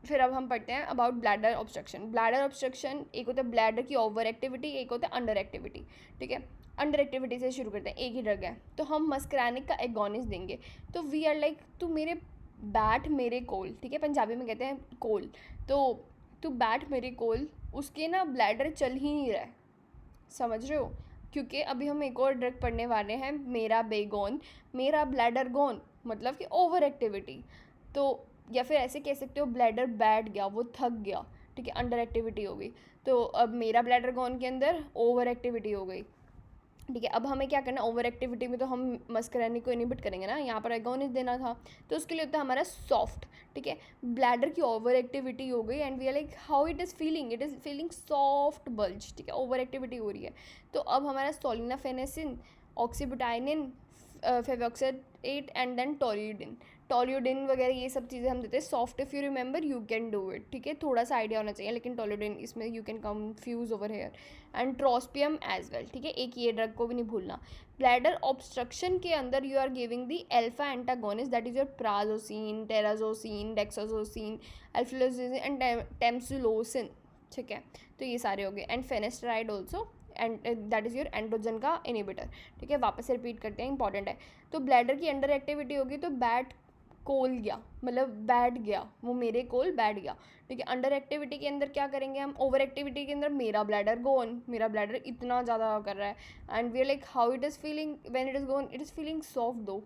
फिर अब हम पढ़ते हैं about bladder obstruction. Bladder obstruction, एक होता है ब्लैडर की ओवर एक्टिविटी, एक होता है अंडर एक्टिविटी, ठीक है। अंडर एक्टिविटी से शुरू करते हैं, एक ही ड्रग है, तो हम मस्करानिक का एगोनिस्ट देंगे। तो वी आर लाइक, तू मेरे बैठ मेरे कोल, ठीक है, पंजाबी में कहते हैं कोल, तो तू बैठ मेरे कोल, उसके ना ब्लैडर चल ही नहीं रहा है, समझ रहे हो, क्योंकि अभी हम एक और ड्रग पढ़ने वाले हैं, मेरा बेगोन, मेरा ब्लैडर गोन, मतलब कि ओवर एक्टिविटी। तो या फिर ऐसे कह सकते हो ब्लैडर बैठ गया, वो थक गया, ठीक है, अंडर एक्टिविटी हो गई। तो अब मेरा ब्लैडर गोन के अंदर ओवर एक्टिविटी हो गई, ठीक है। अब हमें क्या करना, ओवर एक्टिविटी में तो हम मस्करैनिक को इनिबिट करेंगे ना, यहाँ पर एगोनिस्ट देना था, तो उसके लिए होता है हमारा सॉफ्ट, ठीक है। ब्लैडर की ओवर एक्टिविटी हो गई and we are like how it is feeling soft bulge, ठीक है, ओवर एक्टिविटी हो रही है। तो अब हमारा सोलिनाफेनेसिन, ऑक्सीबुटाइनिन, फेवोक्सेट एंड देन टोल्यूडिन वगैरह ये सब चीज़ें हम देते हैं soft. If you remember you can do it, ठीक है, थोड़ा सा आइडिया होना चाहिए, लेकिन टोल्यूडिन इसमें you can confuse over here, and trospium as well, ठीक है, एक ये ड्रग को भी नहीं भूलना। ब्लैडर ऑब्स्ट्रक्शन के अंदर you are giving the alpha antagonist, that is your prazosin, terazosin, doxazosin, alfuzosin and tamsulosin, ठीक है। तो ये सारे हो गए, and finasteride also, and that is your androgen का इनिबिटर, ठीक है। वापस से रिपीट करते हैं, इंपॉर्टेंट है। तो ब्लैडर की अंडर एक्टिविटी होगी तो बैट कोल गया, मतलब बैठ गया, वो मेरे कोल बैठ गया, ठीक है। अंडर एक्टिविटी के अंदर क्या करेंगे हम, ओवर एक्टिविटी के अंदर मेरा ब्लैडर गोन, मेरा ब्लैडर इतना ज़्यादा कर रहा है, and we are like how it is feeling when it is gone, it is feeling soft though,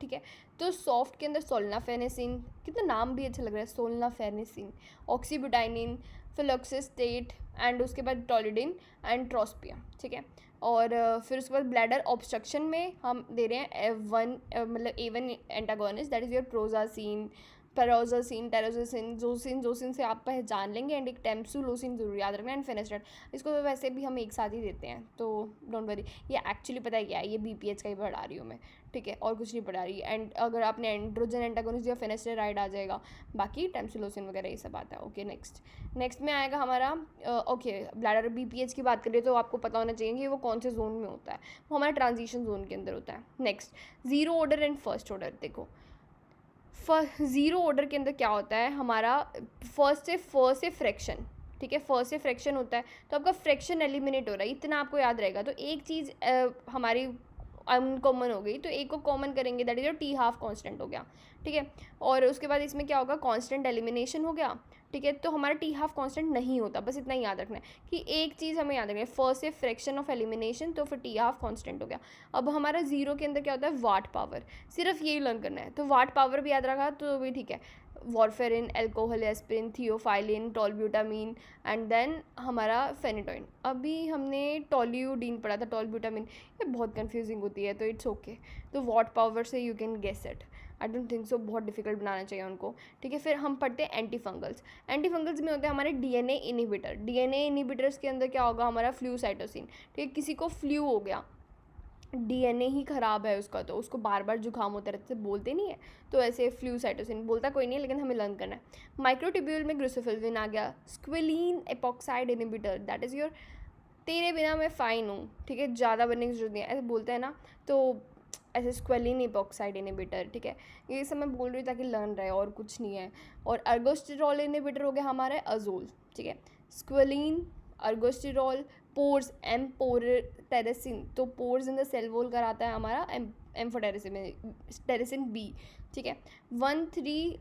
ठीक है। तो सॉफ्ट के अंदर सोलनाफेनेसिन, कितना नाम भी अच्छा लग रहा है, सोलनाफेनेसिन, ऑक्सीब्यूटाइनिन, फिलोक्सिस्टेट, एंड उसके बाद टोलिडिन एंड ट्रोस्पियम, ठीक है। और फिर उसके बाद ब्लैडर ऑब्स्ट्रक्शन में हम दे रहे हैं मतलब A1 antagonist, that is your prazosin, prazosin, terazosin, zosin से आप पहचान लेंगे, एंड एक टेम्सुलोसिन जरूर याद रखना, एंड फेनेस्ट्रेट। इसको तो वैसे भी हम एक साथ ही देते हैं, तो डोंट वरी। ये एक्चुअली पता है क्या है, ये BPH का ही पढ़ा रही हूँ मैं, ठीक है, और कुछ नहीं पढ़ा रही। एंड अगर आपने एंड्रोजन एंटागोनिस्ट या फेनेस्टेराइड आ जाएगा, बाकी टेम्सुलोसिन वगैरह ये सब आता है। ओके, नेक्स्ट में आएगा हमारा ओके, ब्लैडर BPH की बात करें तो आपको पता होना चाहिए कि वो कौन से जोन में होता है, वो हमारा ट्रांजिशन जोन के अंदर होता है। Next, zero order and first order. देखो ज़ीरो ऑर्डर के अंदर क्या होता है हमारा, फर्स्ट से फ्रैक्शन, ठीक है, फर्स्ट से फ्रैक्शन होता है, तो आपका फ्रैक्शन एलिमिनेट हो रहा है, इतना आपको याद रहेगा। तो एक चीज़ हमारी अनकॉमन हो गई, तो एक को कॉमन करेंगे, that is your T½ constant हो गया, ठीक है। और उसके बाद इसमें क्या होगा, कांस्टेंट एलिमिनेशन हो गया, ठीक है। तो हमारा T½ कांस्टेंट नहीं होता, बस इतना ही याद रखना है कि एक चीज़ हमें याद रखना है, फर्स्ट से फ्रैक्शन ऑफ एलिमिनेशन, तो फिर T½ कांस्टेंट हो गया। अब हमारा जीरो के अंदर क्या होता है, वाट पावर, सिर्फ यही लर्न करना है, तो वाट पावर भी याद रखा तो भी ठीक है। Warfarin, alcohol, aspirin, theophylline, tolbutamide, and then हमारा फेनिटोइन। अभी हमने टोल्यूडीन पढ़ा था, टोलब्यूटामीन, ये बहुत कंफ्यूजिंग होती है, तो इट्स ओके। तो वॉट पावर से you can guess it, I don't think so, बहुत डिफिकल्ट बनाना चाहिए उनको, ठीक है। फिर हम पढ़ते हैं एंटी फंगल्स में होते हैं हमारे DNA इनिबिटर। DNA इनिबिटर्स के अंदर क्या होगा, हमारा फ्लूसाइटोसिन, ठीक है। किसी को फ्लू हो गया, डीएनए ही ख़राब है उसका, तो उसको बार बार जुकाम होता रहता है, बोलते नहीं है। तो ऐसे फ्लू साइटोसिन बोलता कोई नहीं है, लेकिन हमें लर्न करना है। माइक्रोट्यूब्यूल में ग्लूकोफिल्विन आ गया। Squalene epoxide inhibitor, that is your तेरे बिना मैं फ़ाइन हूँ, ठीक है, ज़्यादा बनने की जरूरत नहीं है, ऐसे बोलते हैं ना, तो ऐसे स्क्वेलिन एपॉक्साइड इनिबिटर, ठीक है। ये सब मैं बोल रही हूँ ताकि लर्न रहे, और कुछ नहीं है। और अर्गोस्टेरॉल इनिबिटर हो गया हमारा अजोल, ठीक है। स्क्वेलिन, अर्गोस्टेरॉल, पोर्स, एम्फोटेरेसिन, तो pores in the cell wall कराता है हमारा एम्फोटेरेसिन में टेरेसिन बी, ठीक है। 1,3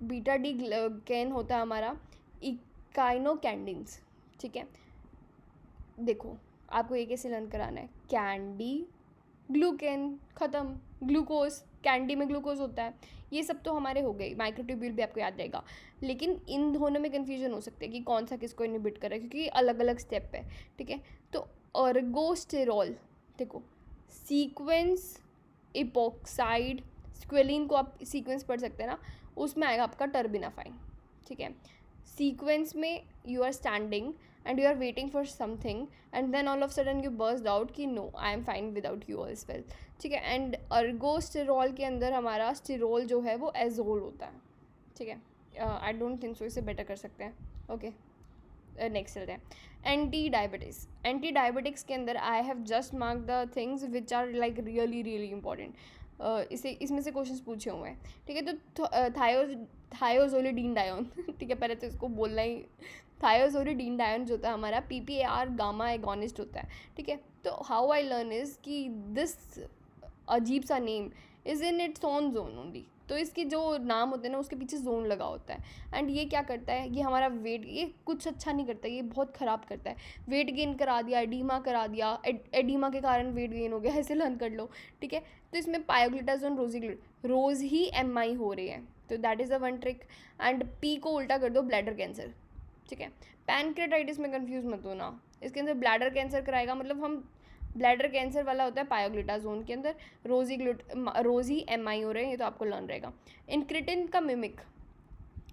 बीटा डी कैन होता है हमारा इकाइनोकैंडिन्स, ठीक है। देखो आपको ये कैसे लर्न कराना है, कैंडी, ग्लूकेन, ख़त्म, ग्लूकोज, कैंडी में ग्लूकोज होता है। ये सब तो हमारे हो गए, माइक्रोट्यूब्यूल भी आपको याद रहेगा। लेकिन इन दोनों में कन्फ्यूजन हो सकती है कि कौन सा किसको इनिबिट कर रहा है, क्योंकि अलग अलग स्टेप है, ठीक है। तो अर्गोस्टेरॉल, देखो सीक्वेंस इपॉक्साइड, स्क्वेलिन को आप सीक्वेंस पढ़ सकते हैं ना, उसमें आएगा आपका टर्बिनाफाइन, ठीक है। सीक्वेंस में you are standing and you are waiting for something and then all of a sudden you burst out कि no I am fine without you as well, ठीक है। एंड अर्गोस्टेरॉल के अंदर हमारा स्टेरॉल जो है वो एजोल होता है, ठीक है। आई डोंट थिंक सो, इसे बेटर कर सकते हैं, ओके। नेक्स्ट चलते हैं एंटी डायबिटिक्स। एंटी डायबिटिक्स के अंदर I have just mark the things which are like really really important. इसमें से क्वेश्चंस पूछे हुए हैं, ठीक है। तो थायोजोलिडीन डायोन ठीक है, पहले तो इसको बोलना ही, थायोजोलिडीन डायोन जो होता है हमारा PPAR गामा एगोनिस्ट होता है, ठीक है। तो हाउ आई लर्न इज़ कि दिस अजीब सा name is in its own zone only, तो इसके जो नाम होते हैं ना उसके पीछे जोन लगा होता है। एंड ये क्या करता है, ये हमारा वेट, ये कुछ अच्छा नहीं करता, ये बहुत ख़राब करता है। वेट गेन करा दिया, एडीमा करा दिया, एडीमा के कारण वेट गेन हो गया, ऐसे लर्न कर लो, ठीक है। तो इसमें पायोग्लिटाजोन रोज़ ही MI हो रही है, तो that is a one trick. And P को उल्टा कर दो ब्लैडर कैंसर, ठीक है। पैनक्रेटाइटिस में कंफ्यूज मत होना, इसके अंदर ब्लैडर कैंसर कराएगा, मतलब हम ब्लैडर कैंसर वाला होता है पायोग्लिटाजोन के अंदर, रोज़ ही MI हो रहे हैं, ये तो आपको लर्न रहेगा। इनक्रिटिन का मिमिक,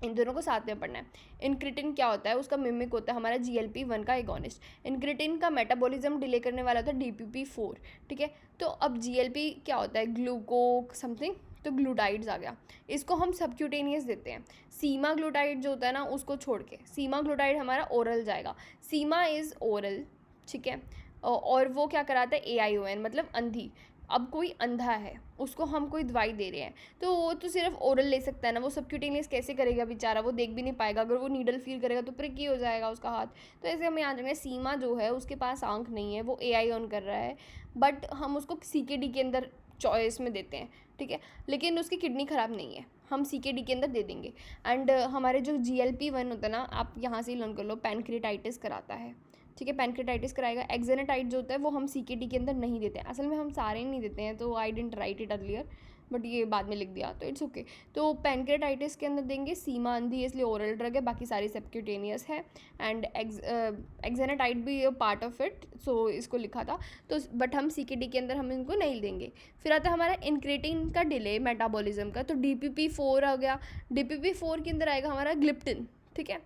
इन दोनों को साथ में पढ़ना है। इनक्रिटिन क्या होता है, उसका मिमिक होता है हमारा GLP-1 का एगोनिस्ट। इनक्रिटिन का मेटाबॉलिज्म डिले करने वाला होता है DPP-4, ठीक है। तो अब GLP क्या होता है, ग्लूको समथिंग, तो ग्लूटाइड्स आ गया, इसको हम सबक्यूटेनियस देते हैं। सीमा ग्लूटाइड जो होता है ना उसको छोड़ के, सीमा ग्लूटाइड हमारा ओरल जाएगा, सीमा इज़ ओरल, ठीक है। और वो क्या कराता है AION, मतलब अंधी। अब कोई अंधा है, उसको हम कोई दवाई दे रहे हैं, तो वो तो सिर्फ ओरल ले सकता है ना, वो सबक्यूटेनियस कैसे करेगा बेचारा, वो देख भी नहीं पाएगा, अगर वो नीडल फील करेगा तो प्रिकी हो जाएगा उसका हाथ। तो ऐसे हमें याद रखना, सीमा जो है उसके पास आँख नहीं है, वो AION कर रहा है, बट हम उसको CKD के अंदर चॉइस में देते हैं, ठीक है। लेकिन उसकी किडनी ख़राब नहीं है, हम CKD के अंदर दे देंगे। एंड हमारे जो GLP-1 होता है ना, आप यहाँ से ही लर्न कर लो, पैनक्रेटाइटिस कराता है, ठीक है, पैनक्रेटाइटिस कराएगा। एक्जेनेटाइड जो होता है वो हम CKD के अंदर नहीं देते हैं, असल में हम सारे नहीं देते हैं, तो I didn't right it earlier, but ये बाद में लिख दिया, तो इट्स ओके। तो पैनक्रेटाइटिस के अंदर देंगे, सीमा अंधी इसलिए ओरल ड्रग है, बाकी सारी सबक्यूटेनियस है। एंड एक्जेनेटाइड भी पार्ट ऑफ इट, सो इसको लिखा था, तो बट हम CKD के अंदर हम इनको नहीं देंगे। फिर आता है हमारा इनक्रेटिन का डिले मेटाबॉलिज्म का, तो DPP-4 आ गया। DPP-4 के अंदर आएगा हमारा ग्लिप्टिन, ठीक है।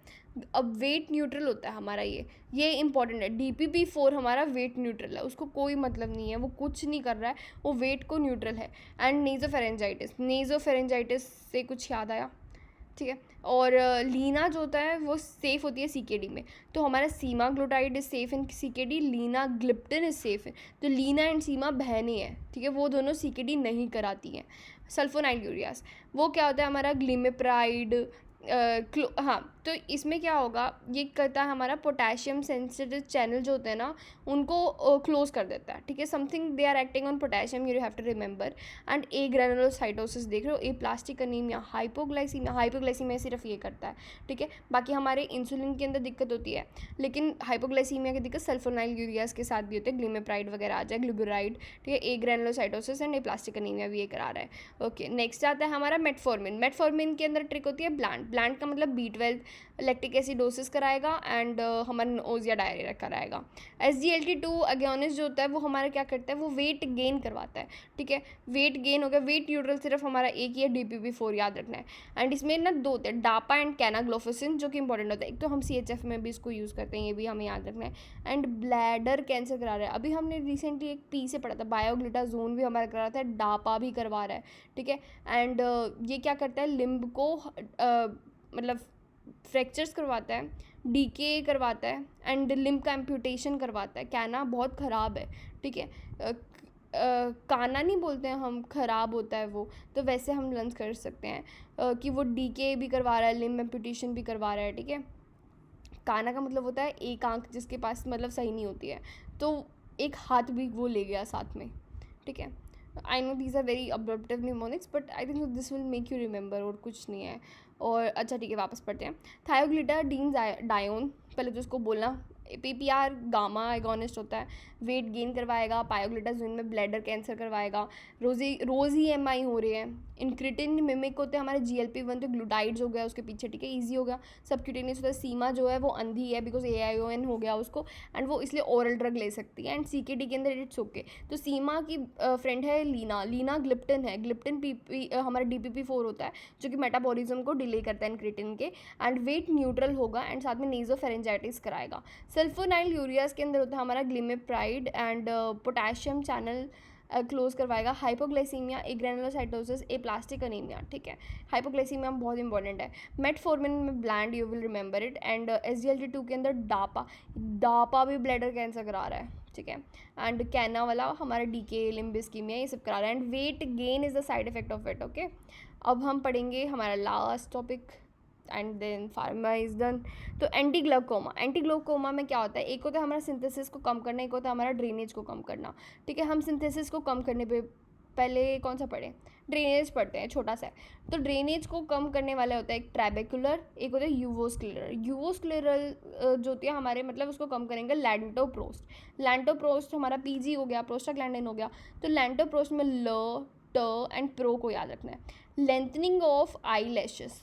अब वेट न्यूट्रल होता है हमारा, ये इंपॉर्टेंट है। DPP-4 हमारा वेट न्यूट्रल है, उसको कोई मतलब नहीं है, वो कुछ नहीं कर रहा है, वो वेट को न्यूट्रल है। एंड नेज़ोफेरेंजाइटिस से कुछ याद आया, ठीक है। और लीना जो होता है वो सेफ़ होती है CKD में, तो हमारा semaglutide is safe in CKD, linagliptin is safe है। तो लीना एंड सीमा बहनें हैं, ठीक है, वो दोनों CKD नहीं कराती हैं। सल्फोनाइलयूरियास वो क्या होता है हमारा, ग्लिमिप्राइड, हाँ, तो इसमें क्या होगा, ये करता है हमारा पोटेशियम सेंसिटिव चैनल जो होते हैं ना उनको क्लोज कर देता है, ठीक है। Something they are acting on potassium, you have to remember. And granulocytosis देख रहे हो, प्लास्टिक अनीमिया, हाइपोग्लाइसीमिया सिर्फ ये करता है, ठीक है। बाकी हमारे इंसुलिन के अंदर दिक्कत होती है, लेकिन हाइपोग्लाइसीमिया की दिक्कत सल्फोनाइलयूरियास के साथ भी होती है, ग्लिमिप्राइड वगैरह आ जाए, ग्लूबुराइड, ठीक है। ग्रेनुलोसाइटोसिस एंड प्लास्टिक अनीमिया भी ये करा रहा है, ओके। नेक्स्ट आता है हमारा मेटफॉर्मिन। मेटफॉर्मिन के अंदर ट्रिक होती है ब्लांट का मतलब B12, लैक्टिक एसिडोसिस कराएगा एंड हमारा नोजिया डायरिया कराएगा। SGLT2 अगोनिस्ट जो होता है वो हमारा क्या करता है, वो वेट गेन करवाता है, ठीक है। वेट गेन हो गया, वेट न्यूट्रल सिर्फ हमारा एक ही है, DPP-4 याद रखना है। एंड इसमें ना 2 होते हैं, डापा एंड कैनाग्लोफिसिन, जो कि इंपॉर्टेंट होता है। एक तो हम CHF में भी इसको यूज़ करते हैं, ये भी हमें याद रखना है। एंड ब्लैडर कैंसर करा रहा है, अभी हमने रिसेंटली एक P से पढ़ा था, बायोग्लूटाजोन भी हमारा करा था, डापा भी करवा रहा है, ठीक है। एंड ये क्या करता है, लिम्ब को मतलब फ्रैक्चर्स करवाता है, डीके करवाता है एंड लिम्ब का एम्प्यूटेशन करवाता है। कैना बहुत ख़राब है, ठीक है। काना नहीं बोलते हैं हम, ख़राब होता है वो, तो वैसे हम लर्न कर सकते हैं कि वो डीके भी करवा रहा है, लिम्ब एम्प्यूटेशन भी करवा रहा है, ठीक है। काना का मतलब होता है एक आंख जिसके पास मतलब सही नहीं होती है, तो एक हाथ भी वो ले गया साथ में, ठीक है। I know these are very abruptive mnemonics, but I think this will make you remember, और कुछ नहीं है। और अच्छा ठीक है, वापस पढ़ते हैं। थायोग्लिटाडीन डायोन, पहले तो उसको बोलना, PPR गामा एगोनिस्ट होता है, वेट गेन करवाएगा, पायोग्लिटाजोन में ब्लैडर कैंसर करवाएगा, रोज़ ही MI हो रहे हैं। इंक्रिटिन मिमिक होते हैं हमारे GLP-1, तो ग्लूटाइड्स हो गया उसके पीछे, ठीक है, ईजी हो गया। सबक्यूटेनियस होता है, सीमा जो है वो अंधी है बिकॉज AION हो गया उसको, एंड वो इसलिए ओरल ड्रग ले सकती है। एंड CKD के अंदर इट्स ओके। तो सीमा की फ्रेंड है लीना ग्लिप्टिन है, ग्लिप्टिन हमारा DPP-4 होता है जो कि मेटाबॉलिज्म को डिले करता है इंक्रिटिन के, एंड वेट न्यूट्रल होगा एंड साथ में नेजोफेरेंजाइटिस कराएगा। सल्फोनाइल यूरियाज के अंदर होता है हमारा glimepiride and potassium channel close करवाएगा। हाइपोग्लाइसीमिया, एग्रेनुलोसाइटोसिस, एप्लास्टिक अनीमिया, ठीक है। हाइपोग्लाइसीमिया बहुत इंपॉर्टेंट है। मेटफॉर्मिन में bland, you will remember it. And SGLT2 के अंदर डापा भी ब्लैडर कैंसर करा रहा है, ठीक है। एंड कैना वाला हमारा डीके, लिम्ब इस्कीमिया, ये सब करा रहा है। And weight gain is the side effect of it, okay. अब हम पढ़ेंगे हमारा last topic and then pharma is done. तो एंटीग्लोकोमा में क्या होता है, एक होता है हमारा सिंथेसिस को कम करना, एक होता है हमारा ड्रेनेज को कम करना, ठीक है। हम सिंथेसिस को कम करने पे पहले कौन सा पढ़े, ड्रेनेज पढ़ते हैं, छोटा सा है। तो ड्रेनेज को कम करने वाला होता है एक ट्रैबेकुलर, एक होता है यूवोस्क्लेरल जो होती है हमारे, मतलब उसको कम करेंगे लैंटोप्रोस्ट हमारा PG हो गया, प्रोस्टाग्लैंडिन हो गया। तो लैंटोप्रोस्ट में ल, ट एंड प्रो को याद रखना है। Lengthening of eye lashes,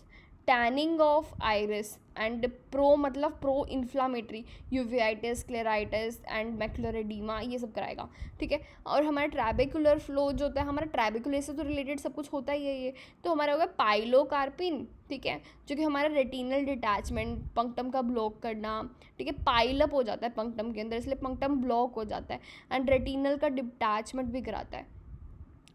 tanning of iris, and pro मतलब pro inflammatory, uveitis, scleritis and macular oedema, ये सब कराएगा, ठीक है। और हमारा ट्रैबेकुलर फ्लो जो होता है, हमारा ट्रैबेकुलर से तो रिलेटेड सब कुछ होता ही है ये, तो हमारा होगा पाइलोकार्पिन, ठीक है, जो कि हमारा रेटिनल डिटैचमेंट, पंक्टम का ब्लॉक करना, ठीक है। पाइलअप हो जाता है पंक्टम के अंदर, इसलिए पंक्टम ब्लॉक हो जाता है, एंड रेटिनल का डिटैचमेंट भी कराता है,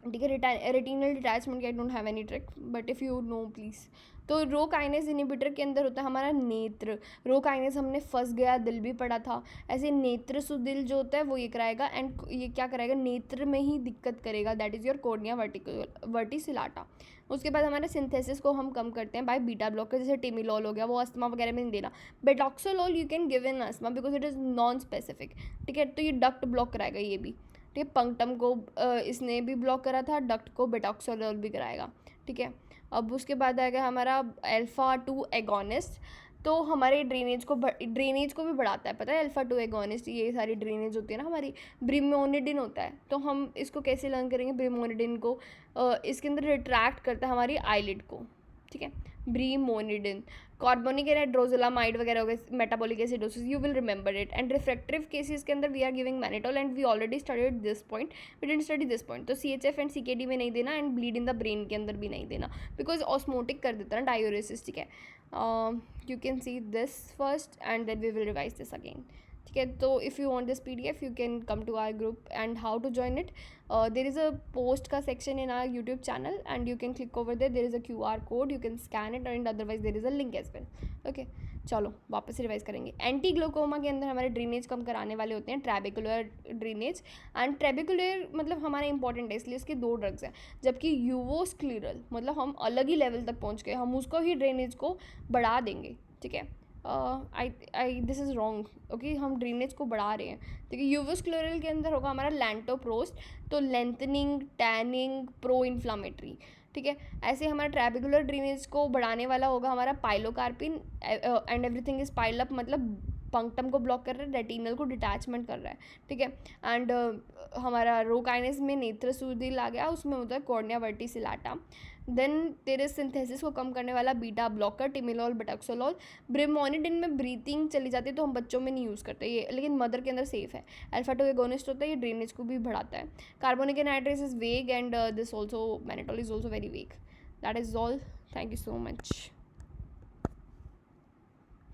ठीक है। Retinal detachment I don't have any trick, but if you know please. तो रो काइनेज इनिबिटर के अंदर होता है हमारा नेत्र, रो काइनेज हमने फंस गया दिल भी पढ़ा था, ऐसे नेत्र सुदिल जो होता है वो ये कराएगा, एंड ये क्या कराएगा, नेत्र में ही दिक्कत करेगा, दैट इज़ योर कॉर्निया वर्टिसिलाटा। उसके बाद हमारे सिंथेसिस को हम कम करते हैं बाय बीटा ब्लॉकर, जैसे टिमिलॉल हो गया, वो अस्थमा वगैरह में नहीं देना। Betaxolol you can give in asthma because it is non specific, ठीक है। तो ये डक्ट ब्लॉक कराएगा ये भी, ठीक है। पंक्टम को इसने भी ब्लॉक करा था, डक्ट को बेटॉक्सोलॉल भी कराएगा, ठीक है। अब उसके बाद आएगा हमारा अल्फा-2 एगोनिस्ट, तो हमारे ड्रेनेज को भी बढ़ाता है, पता है। अल्फा-2 एगोनिस्ट, ये सारी ड्रेनेज होती है ना हमारी, ब्रिमोनिडिन होता है, तो हम इसको कैसे लर्न करेंगे, ब्रिमोनिडिन को इसके अंदर रिट्रैक्ट करता है हमारी आईलिड को, ठीक है। ब्रीमोनिडिन, कार्बोनिक हाइड्रोजोलामाइड वगैरह हो गए, metabolic acidosis, you will remember it. And refractory cases के अंदर we are giving mannitol, and we already studied this point, we didn't study this point. तो CHF एंड CKD में नहीं देना, and bleed in the brain के अंदर भी नहीं देना, बिकॉज ऑस्मोटिक कर देता है ना, डायूरेसिस, ठीक है। You can see this first and then we will revise this again, ठीक है। तो if you want this PDF you can come to our group, and how to join it, there is a post का section in our YouTube channel, and you can click over there is a QR code, you can scan it, and otherwise there is a link as well, okay. चलो वापस revise करेंगे। Anti glaucoma के अंदर हमारे drainage कम कराने वाले होते हैं ट्रैबेकुलर ड्रेनेज, एंड ट्रैबेकुलर मतलब हमारा इंपॉर्टेंट है इसलिए इसके 2 ड्रग्स हैं, जबकि यूवोस्क्लेरल मतलब हम अलग ही लेवल तक पहुंच गए, हम उसको ही ड्रेनेज को बढ़ा देंगे, ठीक है। दिस इज़ रॉन्ग, ओके, हम ड्रेनेज को बढ़ा रहे हैं, ठीक है। यूवोस्क्लेरल के अंदर होगा हमारा लैंटोप्रोस्ट, तो लेंथनिंग, टैनिंग, प्रो इन्फ्लामेटरी, ठीक है। ऐसे हमारा ट्रैबेकुलर ड्रेनेज को बढ़ाने वाला होगा हमारा pilocarpine, and everything is pile up, मतलब पंक्टम को ब्लॉक कर रहा है, रेटिनल को डिटैचमेंट कर रहा है, ठीक है। एंड हमारा रो काइनेस में नेत्रसूदिल आ गया, उसमें होता है कॉर्निया वर्टिसिलाटा। देन तेरे सिंथेसिस को कम करने वाला बीटा ब्लॉकर टिमिलॉल बटक्सोलॉल। ब्रेमोनिडिन में ब्रीथिंग चली जाती है तो हम बच्चों में नहीं यूज़ करते ये, लेकिन मदर के अंदर सेफ है। अल्फा 2 एगोनिस्ट होता है, ये ड्रेनेज को भी बढ़ाता है। कार्बोनिक एनहाइड्रेस इज वेग and this also mannitol is also very vague. That is all, thank you so much.